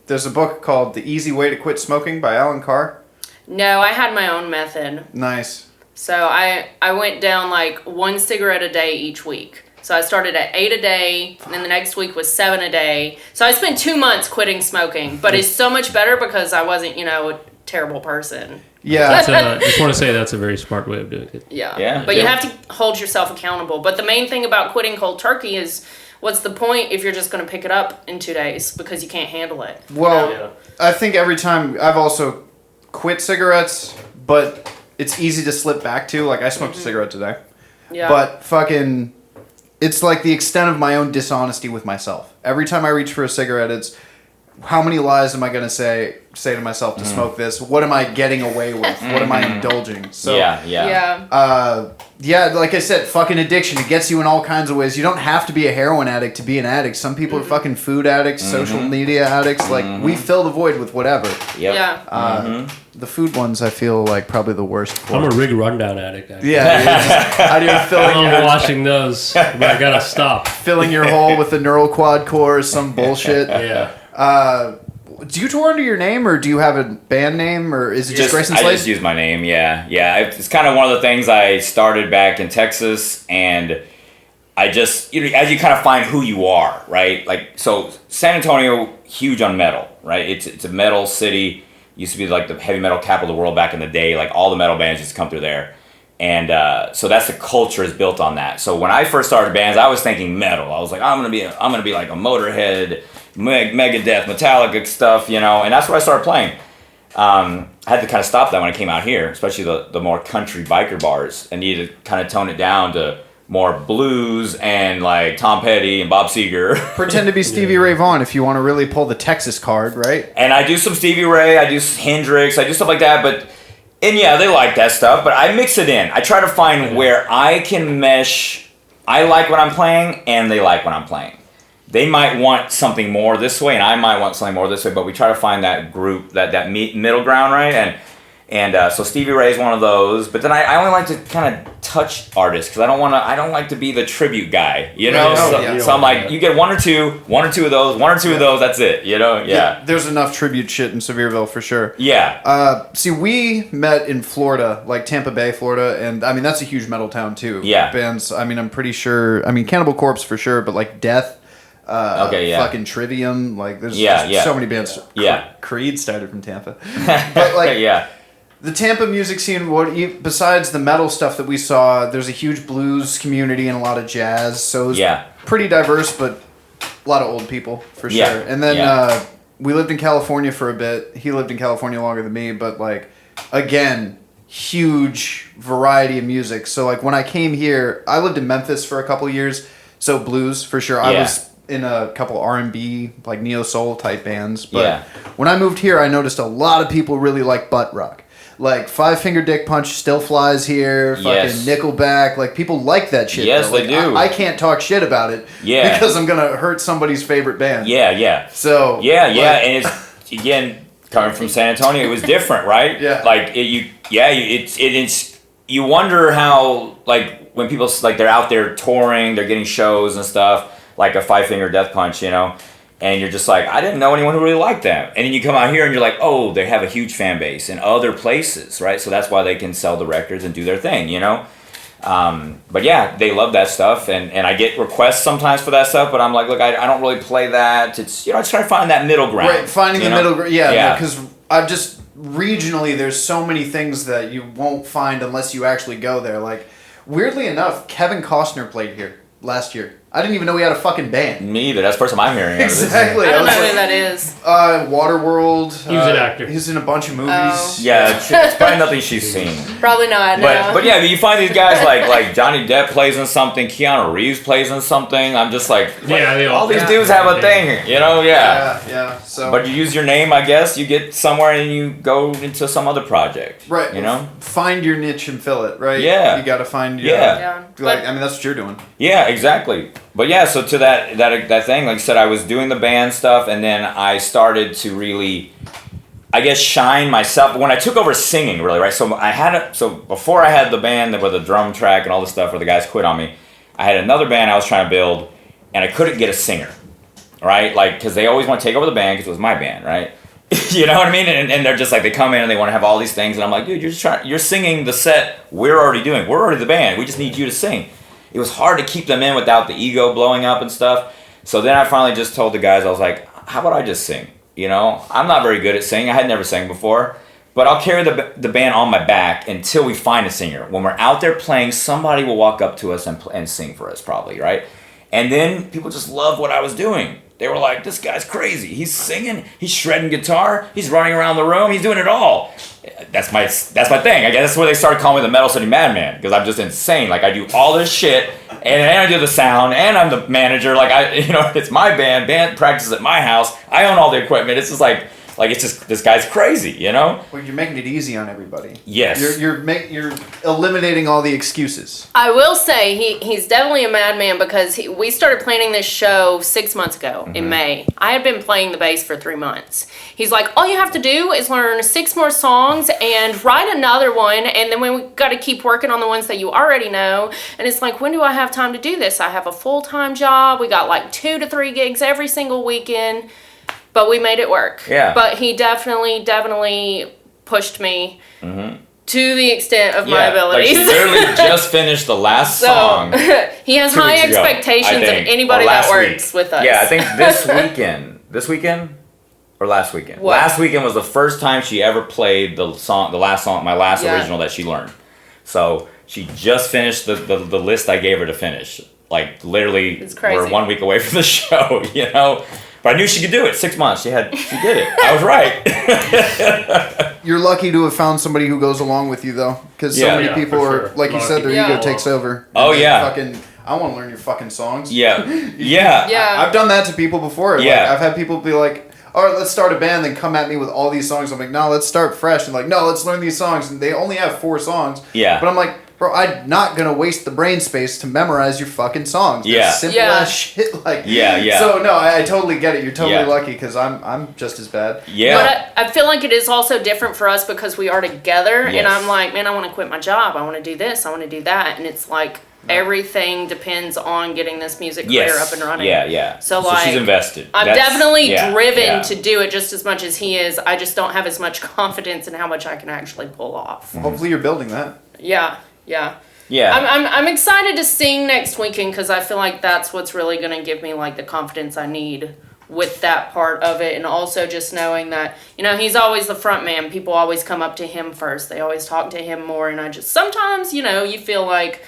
There's a book called The Easy Way to Quit Smoking by Alan Carr. No, I had my own method. Nice. So I went down like 1 cigarette a day each week. So I started at 8 a day, and then the next week was 7 a day. So I spent 2 months quitting smoking, but it's so much better because I wasn't, you know, a terrible person. Yeah. Just want to say that's a very smart way of doing it. Yeah. But you have to hold yourself accountable. But the main thing about quitting cold turkey is what's the point if you're just going to pick it up in 2 days because you can't handle it? Well, Yeah. I think every time I've also quit cigarettes, but it's easy to slip back to. Like, I smoked a cigarette today. Yeah. But fucking, it's like the extent of my own dishonesty with myself. Every time I reach for a cigarette, it's how many lies am I going to say to myself to smoke this? What am I getting away with? What am I indulging? So, yeah, like I said, fucking addiction. It gets you in all kinds of ways. You don't have to be a heroin addict to be an addict. Some people are fucking food addicts, social media addicts. Like, we fill the void with whatever. Yep. Yeah. The food ones, I feel like probably the worst. I'm a rig rundown addict. Actually. Yeah, dude, just out here I'm watching those, but I gotta stop. filling your hole with the neural quad core or some bullshit. Yeah. Do you tour under your name, or do you have a band name, or is it just Graysin I Slade? just use my name, yeah. It's kind of one of the things I started back in Texas, and I just, you know, as you kind of find who you are, right? Like, so San Antonio, huge on metal, right? It's a metal city. Used to be like the heavy metal capital of the world back in the day. Like, all the metal bands used to come through there. And so that's the culture is built on that. So when I first started bands, I was thinking metal. I was like, I'm gonna be like a Motorhead, Megadeth, Metallica stuff, you know. And that's what I started playing. I had to kind of stop that when I came out here, especially the more country biker bars, and needed to kind of tone it down to more blues and like Tom Petty and Bob Seger. Pretend to be Stevie Ray Vaughan if you want to really pull the Texas card, right? And I do some Stevie Ray, I do Hendrix, I do stuff like that, and yeah, they like that stuff, but I mix it in. I try to find where I can mesh. I like what I'm playing, and they like what I'm playing. They might want something more this way, and I might want something more this way, but we try to find that group, that middle ground, right? And so Stevie Ray is one of those, but then I only like to kind of touch artists because I don't like to be the tribute guy, you know. Right. So I'm like, you get one or two of those, that's it, you know. Yeah. There's enough tribute shit in Sevierville for sure. Yeah. See, we met in Florida, like Tampa Bay, Florida, and I mean that's a huge metal town too. Yeah. Bands. I mean, I'm pretty sure. I mean, Cannibal Corpse for sure, but like Death. Fucking Trivium. Like there's just so many bands. Yeah. Creed started from Tampa, but like yeah. The Tampa music scene, besides the metal stuff that we saw, there's a huge blues community and a lot of jazz. So it's pretty diverse, but a lot of old people for sure. Yeah. And then we lived in California for a bit. He lived in California longer than me, but like again, huge variety of music. So like when I came here, I lived in Memphis for a couple years, so blues for sure. I was in a couple R&B, like neo soul type bands. But when I moved here, I noticed a lot of people really like butt rock. Like Five Finger Dick Punch still flies here. Fucking Nickelback. Like people like that shit. Yes, though. Like, they do. I can't talk shit about it. Yeah. Because I'm gonna hurt somebody's favorite band. Yeah. So. And it's again coming from San Antonio, it was different, right? Yeah. Like you wonder how like when people like they're out there touring, they're getting shows and stuff, like a Five Finger Death Punch, you know, and you're just like, I didn't know anyone who really liked them. And then you come out here and you're like, oh, they have a huge fan base in other places, right? So that's why they can sell the records and do their thing, you know. But yeah, they love that stuff, and I get requests sometimes for that stuff, but I'm like, look, I don't really play that. It's, you know, I try to find that middle ground. Right, finding the middle ground. Yeah. Because I've just regionally, there's so many things that you won't find unless you actually go there. Like, weirdly enough, Kevin Costner played here last year. I didn't even know he had a fucking band. Me either. That's the first time I'm hearing of it. Exactly. I don't know who that is. Waterworld. He was an actor. He's in a bunch of movies. Oh. Yeah, it's probably nothing she's seen. Probably not. No. But yeah, you find these guys like Johnny Depp plays in something, Keanu Reeves plays in something. I'm just like, they all these yeah. dudes have a thing, you know? Yeah. So. But you use your name, I guess. You get somewhere and you go into some other project. Right. You know? Find your niche and fill it, right? Yeah. You got to find your... Yeah. Like, I mean, that's what you're doing. Yeah, exactly. But yeah, so to that thing, like I said, I was doing the band stuff, and then I started to really, I guess, shine myself when I took over singing, really, right? So before I had the band with the drum track and all this stuff, where the guys quit on me, I had another band I was trying to build, and I couldn't get a singer, right? Like, because they always want to take over the band because it was my band, right? You know what I mean? And they're just like, they come in and they want to have all these things, and I'm like, dude, you're singing the set we're already doing. We're already the band. We just need you to sing. It was hard to keep them in without the ego blowing up and stuff. So then I finally just told the guys, I was like, how about I just sing? You know, I'm not very good at singing. I had never sang before, but I'll carry the band on my back until we find a singer. When we're out there playing, somebody will walk up to us and sing for us probably, right? And then people just loved what I was doing. They were like, this guy's crazy. He's singing, he's shredding guitar, he's running around the room, he's doing it all. That's my thing. I guess that's where they started calling me the Metal City Madman, because I'm just insane. Like, I do all this shit, and I do the sound, and I'm the manager. Like, it's my band practices at my house. I own all the equipment. It's just like it's just, this guy's crazy, you know? Well, you're making it easy on everybody. Yes. You're eliminating all the excuses. I will say he's definitely a madman, because we started planning this show 6 months ago in May. I had been playing the bass for 3 months. He's like, all you have to do is learn 6 more songs and write another one, and then we got to keep working on the ones that you already know. And it's like, when do I have time to do this? I have a full-time job. We got like 2 to 3 gigs every single weekend. But we made it work. Yeah. But he definitely pushed me to the extent of my abilities. Like, she literally just finished the last song. He has high expectations of anybody that works with us. Yeah, I think this weekend or last weekend. What? Last weekend was the first time she ever played the last song, my last original that she learned. So she just finished the list I gave her to finish. Like, literally, we're 1 week away from the show, you know? But I knew she could do it. 6 months. She did it. I was right. You're lucky to have found somebody who goes along with you, though, because so many people are, like you said, their ego takes over. Oh yeah. I want to learn your fucking songs. Yeah. Yeah. I've done that to people before. Yeah. Like, I've had people be like, all right, let's start a band, then come at me with all these songs. I'm like, no, let's start fresh. And like, no, let's learn these songs. And they only have 4 songs. Yeah. But I'm like, bro, I'm not going to waste the brain space to memorize your fucking songs. They're Yeah. simple ass shit. Like, yeah. So, no, I totally get it. You're totally lucky, because I'm just as bad. Yeah. But I feel like it is also different for us because we are together. Yes. And I'm like, man, I want to quit my job. I want to do this. I want to do that. And it's like, everything depends on getting this music career up and running. Yeah. So she's invested. I'm definitely driven yeah. to do it just as much as he is. I just don't have as much confidence in how much I can actually pull off. Hopefully you're building that. Yeah. I'm excited to sing next weekend, because I feel like that's what's really going to give me like the confidence I need with that part of it. And also just knowing that, you know, he's always the front man. People always come up to him first. They always talk to him more. And I just, sometimes, you know, you feel like,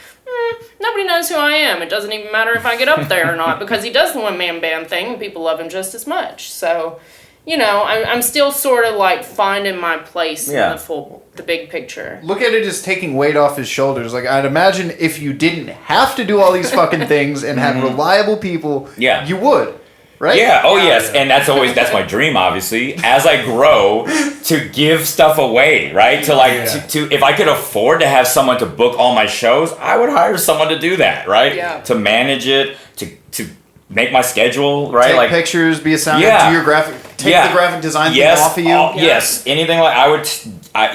nobody knows who I am. It doesn't even matter if I get up there or not, because he does the one-man band thing and people love him just as much. So, you know, I'm still sort of like finding my place in the big picture. Look at it as taking weight off his shoulders. Like, I'd imagine if you didn't have to do all these fucking things and had reliable people, you would. Right? Yeah. Oh, yes. And that's my dream, obviously, as I grow, to give stuff away, right? To to if I could afford to have someone to book all my shows, I would hire someone to do that, right? Yeah. To manage it, to make my schedule, right? Take pictures, be a sound, do your graphic, take the graphic design thing off of you. Yes. Anything like I would,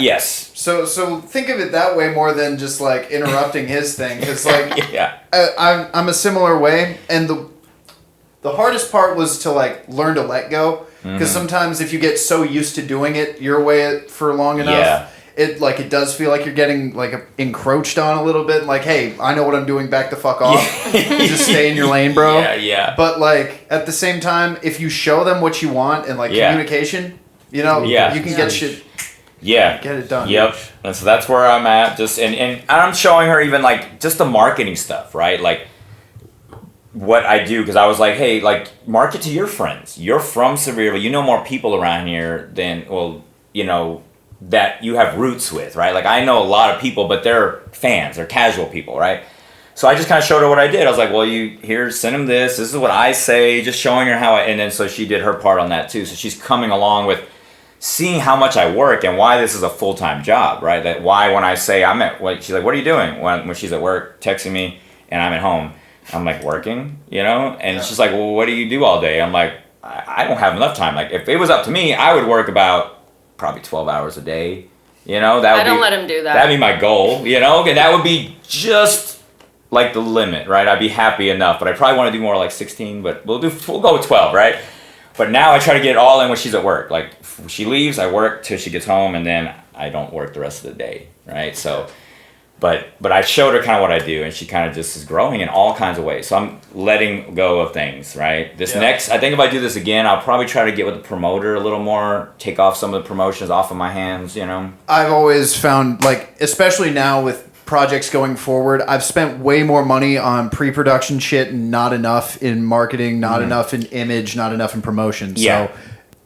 yes. So think of it that way more than just like interrupting his thing, because like Yeah. I'm a similar way, and the hardest part was to like learn to let go, because sometimes if you get so used to doing it your way for long enough, it does feel like you're getting like encroached on a little bit. Like, hey, I know what I'm doing. Back the fuck off. Just stay in your lane, bro. Yeah. But like at the same time, if you show them what you want and like communication, you can get shit. Yeah. Get it done. Yep. And so that's where I'm at. Just and I'm showing her even like just the marketing stuff, right? Like what I do, because I was like, hey, like market to your friends. You're from Sevierville. You know more people around here than that you have roots with, right? Like I know a lot of people, but they're fans, they're casual people, right? So I just kind of showed her what I did. I was like, well, send them this. This is what I say. Just showing her how and then so she did her part on that too. So she's coming along with seeing how much I work and why this is a full-time job, right? That why when I say she's like, what are you doing? When she's at work, texting me, and I'm at home, I'm like, working, And she's like, well, what do you do all day? I'm like, I don't have enough time. Like, if it was up to me, I would work about probably 12 hours a day, I don't let him do that. That'd be my goal, and that would be just like the limit, right? I'd be happy enough, but I probably want to do more like 16, but we'll go with 12, right? But now I try to get it all in when she's at work. Like, when she leaves, I work till she gets home, and then I don't work the rest of the day, right? So, but I showed her kind of what I do, and she kind of just is growing in all kinds of ways. So I'm letting go of things, right? I think if I do this again, I'll probably try to get with the promoter a little more, take off some of the promotions off of my hands, I've always found, like, especially now with projects going forward, I've spent way more money on pre-production shit and not enough in marketing, not enough in image, not enough in promotion. Yeah. So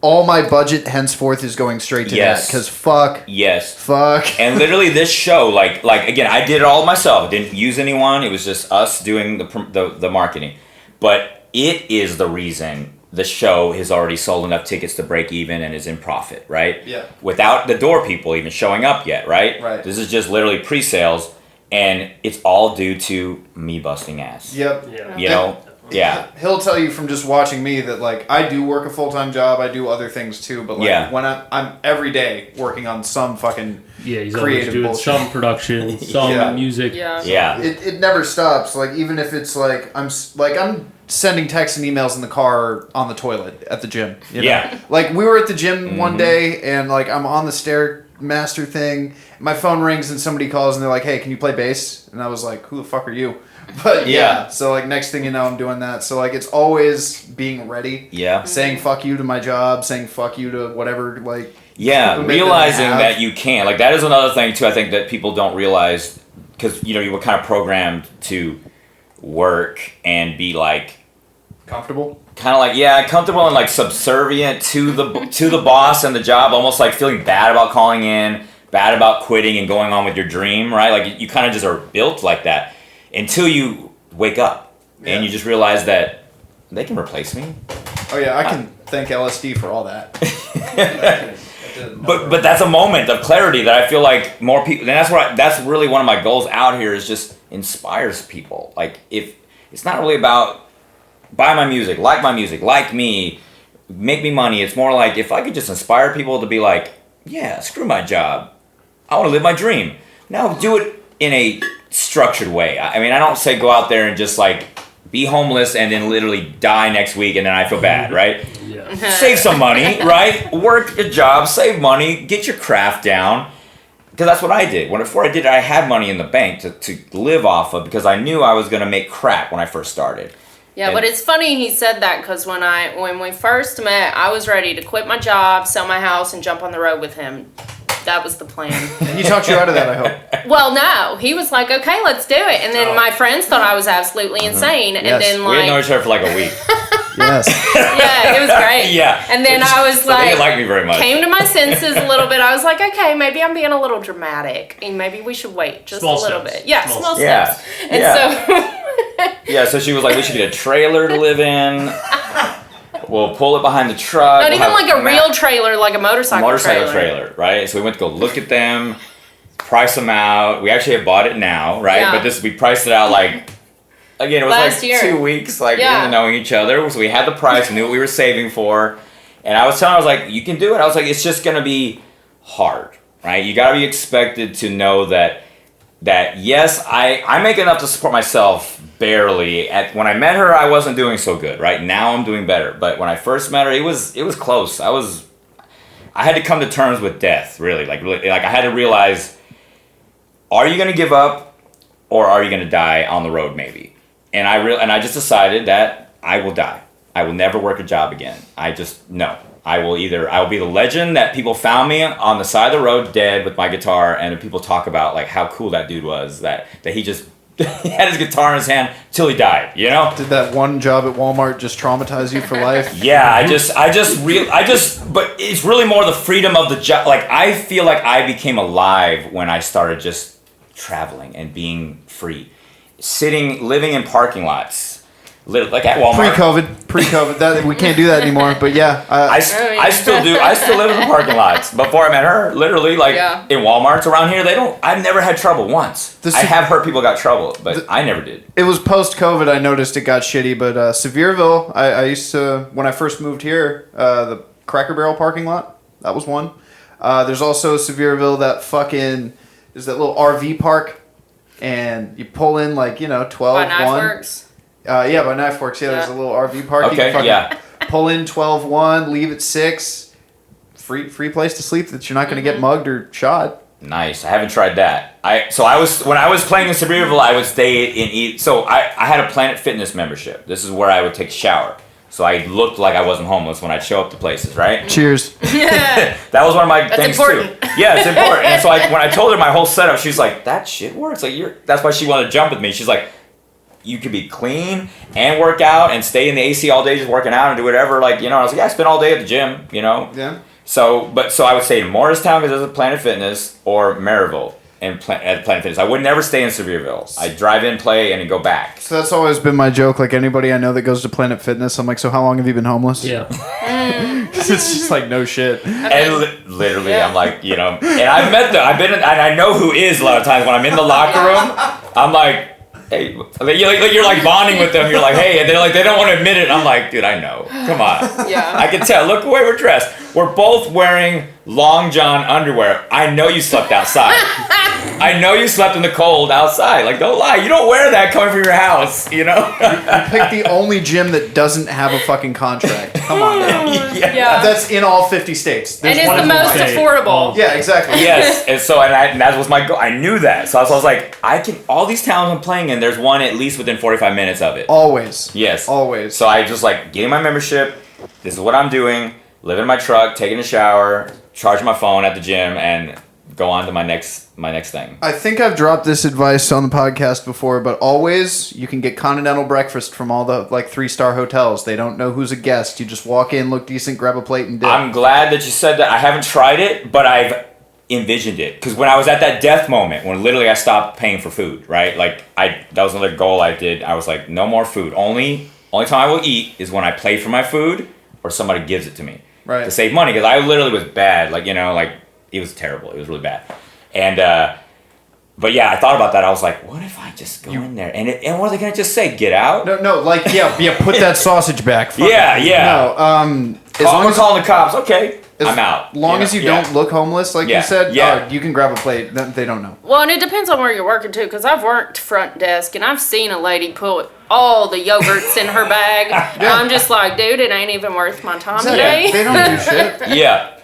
all my budget henceforth is going straight to that, because fuck. And literally this show, like again, I did it all myself. I didn't use anyone. It was just us doing the marketing. But it is the reason the show has already sold enough tickets to break even and is in profit, right? Yeah. Without the door people even showing up yet, right? Right. This is just literally pre-sales, and it's all due to me busting ass. Yep. Yeah. Yeah. He'll tell you from just watching me that, like, I do work a full-time job, I do other things too, but like when I'm every day working on some fucking he's always creative doing bullshit. some production, some music. Yeah. It never stops. Like, even if it's like I'm sending texts and emails in the car or on the toilet at the gym. Yeah. Like, we were at the gym one day, and like I'm on the Stairmaster thing. My phone rings and somebody calls and they're like, "Hey, can you play bass?" And I was like, "Who the fuck are you?" But so like next thing you know, I'm doing that. So like it's always being ready. Yeah. Saying fuck you to my job, saying fuck you to whatever. Like realizing that you can. Like that is another thing too. I think that people don't realize, because you were kind of programmed to work and be like comfortable. Kind of like comfortable and like subservient to the boss and the job, almost like feeling bad about calling in, bad about quitting and going on with your dream, right? Like you kind of just are built like that until you wake up and you just realize that they can replace me. Oh yeah, I can thank LSD for all that. But that's a moment of clarity that I feel like more people, and that's really one of my goals out here, is just inspires people. Like, if it's not really about buy my music, like me, make me money. It's more like if I could just inspire people to be like, yeah, screw my job, I want to live my dream. Now do it in a structured way. I mean, I don't say go out there and just like be homeless and then literally die next week and then I feel bad, right? Yeah. Save some money, right? Work a job, save money, get your craft down. Because that's what I did. Before I did it, I had money in the bank to live off of, because I knew I was going to make crap when I first started. Yeah, but it's funny he said that, because when we first met, I was ready to quit my job, sell my house, and jump on the road with him. That was the plan. He talked you out of that, I hope. Well, no. He was like, okay, let's do it. And then my friends thought I was absolutely insane. And then we didn't know each other for like a week. Yes. Yeah, it was great. Yeah. And then I was they didn't like me very much. Came to my senses a little bit. I was like, okay, maybe I'm being a little dramatic. And maybe we should wait just Small a little steps. bit. Yeah, small steps. And so she was like, we should get a trailer to live in. We'll pull it behind the truck. Not even like a real trailer, like a motorcycle trailer, right? So we went to go look at them, price them out. We actually have bought it now, right? Yeah. But we priced it out like, again, it was last like year. 2 weeks, like knowing each other. So we had the price, knew what we were saving for. And I was telling her, I was like, you can do it. I was like, it's just going to be hard. right? You got to be expected to know that yes, I make enough to support myself barely. When I met her, I wasn't doing so good, right? Now I'm doing better. But when I first met her, it was close. I had to come to terms with death, really. Like I had to realize, are you going to give up or are you going to die on the road maybe? And I just decided that I will die. I will never work a job again. I will be the legend that people found me on the side of the road dead with my guitar, and people talk about like how cool that dude was, that he just he had his guitar in his hand till he died, you know? Did that one job at Walmart just traumatize you for life? Yeah, but it's really more the freedom of the job. Like, I feel like I became alive when I started just traveling and being free. Living in parking lots. Like at Walmart. Pre-COVID, that we can't do that anymore. But yeah, I still do. I still live in the parking lots. Before I met her, literally, in Walmarts around here, I've never had trouble once. I have heard people got trouble, but I never did. It was post-COVID. I noticed it got shitty, but Sevierville, I used to, when I first moved here, the Cracker Barrel parking lot, that was one. There's also Sevierville, there's that little RV park, and you pull in 12, By 1. Knife Works? By Knife Works, there's a little RV park. Okay, you can pull in 12-1, leave at 6. Free place to sleep that you're not going to get mugged or shot. Nice. I haven't tried that. When I was playing in Sevierville, I would stay in eat. So I had a Planet Fitness membership. This is where I would take a shower. So I looked like I wasn't homeless when I'd show up to places, right? Cheers. That was one of my things important. too. Yeah, it's important. And so when I told her my whole setup, she's like, "That shit works." Like that's why she wanted to jump with me. She's like, you could be clean and work out and stay in the AC all day just working out and do whatever. I was like, yeah, I spend all day at the gym, Yeah. So I would stay in Morristown because there's a Planet Fitness, or Maryville at Planet Fitness. I would never stay in Sevierville. I drive in, play, and then go back. So that's always been my joke. Like anybody I know that goes to Planet Fitness, I'm like, so how long have you been homeless? Yeah. It's just like no shit. And literally, I'm like, and I've met them. And I know who is a lot of times when I'm in the locker room. I'm like, hey, you're like bonding with them. You're like, hey, and they're like, they don't want to admit it. I'm like, dude, I know. Come on. Yeah. I can tell. Look the way we're dressed. We're both wearing long john underwear. I know you slept outside. I know you slept in the cold outside. Like, don't lie. You don't wear that coming from your house, You pick the only gym that doesn't have a fucking contract. Come on now. Yeah. That's in all 50 states. And it's the most affordable. Yeah, exactly. Yes, and that was my goal. I knew that, so I was like, all these towns I'm playing in, there's one at least within 45 minutes of it. Always. Yes. Always. So I just getting my membership. This is what I'm doing. Living in my truck, taking a shower, charging my phone at the gym, and go on to my next thing. I think I've dropped this advice on the podcast before, but always you can get continental breakfast from all the 3-star hotels. They don't know who's a guest. You just walk in, look decent, grab a plate, and dip. I'm glad that you said that. I haven't tried it, but I've envisioned it. Because when I was at that death moment, when literally I stopped paying for food, right? That was another goal I did. I was like, no more food. Only time I will eat is when I pay for my food or somebody gives it to me. Right. To save money. Because I literally was bad. It was terrible. It was really bad. And, but yeah, I thought about that. I was like, what if I just go in there? And what are they going to just say? Get out? No, put that sausage back. Fuck Yeah. No, I'm calling the cops. Okay. I'm out. As long as you don't look homeless, like you said, you can grab a plate. They don't know. Well, and it depends on where you're working, too, because I've worked front desk, and I've seen a lady put all the yogurts in her bag, and I'm just like, dude, it ain't even worth my time today. They don't do shit. Yeah.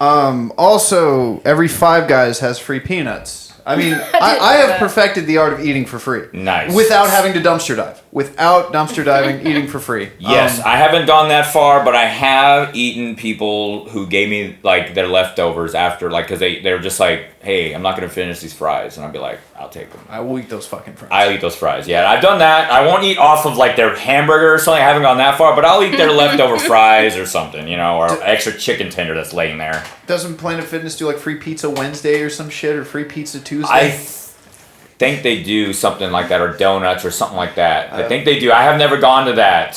Also, every Five Guys has free peanuts. I mean, I have perfected the art of eating for free. Nice. Without having to dumpster dive. Without dumpster diving, eating for free. Yes, I haven't gone that far, but I have eaten people who gave me their leftovers after, because they were just like, hey, I'm not going to finish these fries. And I'd be like, I'll take them. I will eat those fucking fries. I'll eat those fries, yeah. I've done that. I won't eat off of their hamburger or something. I haven't gone that far, but I'll eat their leftover fries or something, or extra chicken tender that's laying there. Doesn't Planet Fitness do free pizza Wednesday or some shit, or free pizza Tuesday? I think they do something like that, or donuts or something like that. I think they do. I have never gone to that,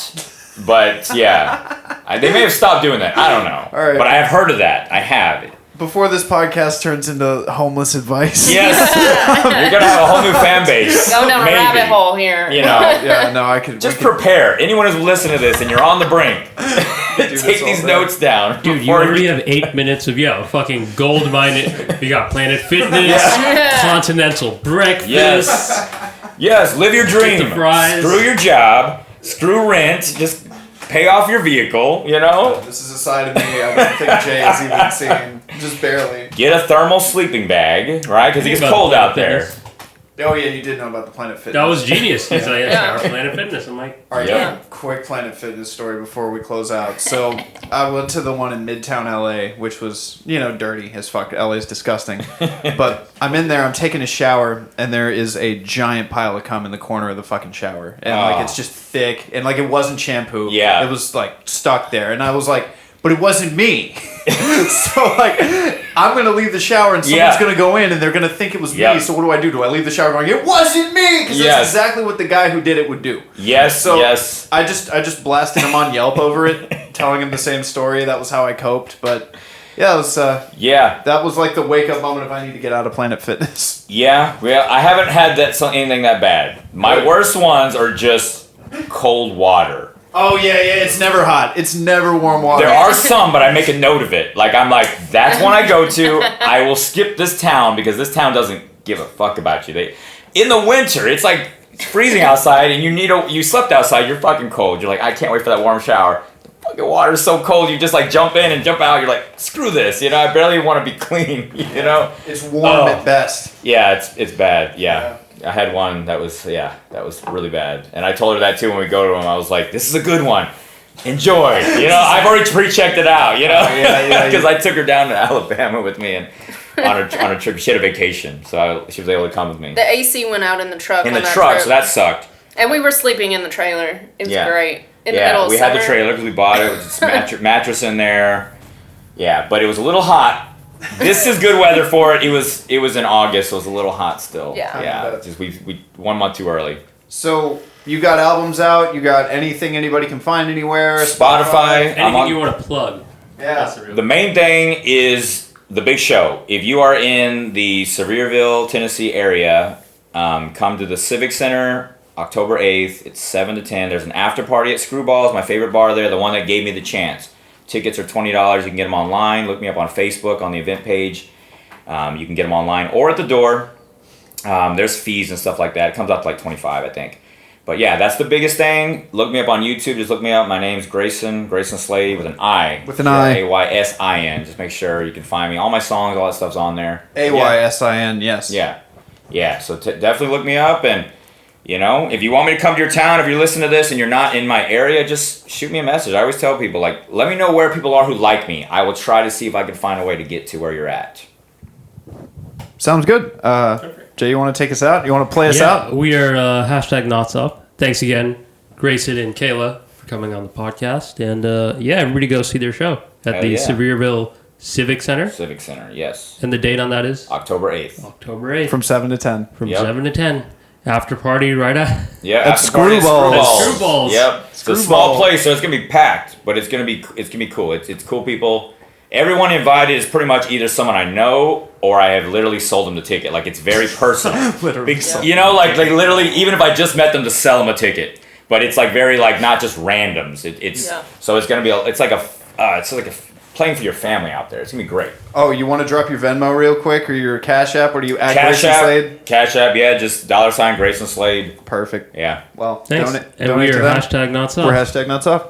but yeah, they may have stopped doing that. I don't know. All right. But I have heard of that. I have. Before this podcast turns into homeless advice. Yes, you're gonna have a whole new fan base. Go down a rabbit hole here. Yeah, no, I could. Just prepare. Anyone who's listening to this and you're on the brink. Take these notes down. Dude, you already have 8 minutes of, fucking gold mining. You got Planet Fitness, Continental Breakfast. Yes, live your dream. Get the fries. Screw your job. Screw rent. Just pay off your vehicle, you know? This is a side of me I don't think Jay has even seen. Just barely. Get a thermal sleeping bag, right? Because it gets cold out there. Oh, yeah, you did know about the Planet Fitness. That was genius. He's like, our Planet Fitness. I'm like, all right, quick Planet Fitness story before we close out. So I went to the one in Midtown LA, which was, dirty as fuck. LA's disgusting. But I'm in there, I'm taking a shower, and there is a giant pile of cum in the corner of the fucking shower. And it's just thick, and it wasn't shampoo. Yeah. It was stuck there. And I was like, but it wasn't me. So I'm gonna leave the shower and someone's gonna go in and they're gonna think it was me. So what do? Do I leave the shower going, it wasn't me? Because that's exactly what the guy who did it would do. Yes. So I just blasted him on Yelp over it, telling him the same story. That was how I coped. But yeah, it was. That was the wake up moment if I need to get out of Planet Fitness. Yeah. Well, I haven't had anything that bad. My worst ones are just cold water. Oh, yeah, it's never hot. It's never warm water. There are some, but I make a note of it. I'm like, that's one I go to. I will skip this town because this town doesn't give a fuck about you. In the winter, it's freezing outside and you slept outside, you're fucking cold. You're like, I can't wait for that warm shower. The fucking water's so cold, you just jump in and jump out. You're like, screw this, I barely want to be clean, It's warm at best. Yeah, it's bad, yeah. I had one that was really bad. And I told her that too when we go to him. I was like, this is a good one. Enjoy. I've already pre-checked it out, Because I took her down to Alabama with me and on a trip. She had a vacation, so she was able to come with me. The AC went out in the truck. In the truck, so that sucked. And we were sleeping in the trailer. It was great. In the middle of we summer. had the trailer because we bought it with just mattress in there. Yeah, but it was a little hot. This is good weather for it. It was in August, so it was a little hot still. Yeah. Just we 1 month too early. So you got albums out. You got anything anybody can find anywhere. Spotify. Anything you want to plug. Yeah. The main thing is the big show. If you are in the Sevierville, Tennessee area, come to the Civic Center October 8th. It's 7 to 10. There's an after party at Screwball's, my favorite bar there, the one that gave me the chance. Tickets are $20. You can get them online. Look me up on Facebook on the event page. You can get them online or at the door. There's fees and stuff like that. It comes out to $25, I think. But yeah, that's the biggest thing. Look me up on YouTube. Just look me up. My name's Graysin Slade with an I. With an I. Aysin. Just make sure you can find me. All my songs, all that stuff's on there. Aysin, yes. Yeah. So definitely look me up. And, if you want me to come to your town, if you're listening to this and you're not in my area, just shoot me a message. I always tell people, let me know where people are who like me. I will try to see if I can find a way to get to where you're at. Sounds good. Jay, you want to take us out? You want to play us out? We are #NotsUp. Thanks again, Graysin and Kayulah, for coming on the podcast. And everybody go see their show at the Sevierville Civic Center. Civic Center, yes. And the date on that is? October 8th. October 8th. From 7 to 10. From 7 to 10. After party right at? Yeah, at Screwballs. Screwballs. Yep. It's a small place, so it's going to be packed, but it's going to be cool. It's cool people. Everyone invited is pretty much either someone I know or I have literally sold them the ticket. It's very personal. Literally. Literally, even if I just met them to sell them a ticket. But it's very not just randoms. So it's gonna be it's like a playing for your family out there. It's gonna be great. Oh, you want to drop your Venmo real quick or your Cash App? Or do you add Cash Graysin Slade? Cash App, yeah, just $Graysin Slade. Perfect. Yeah. Well, thanks. donate and we to are them. #NotsUp. We're #NotsUp.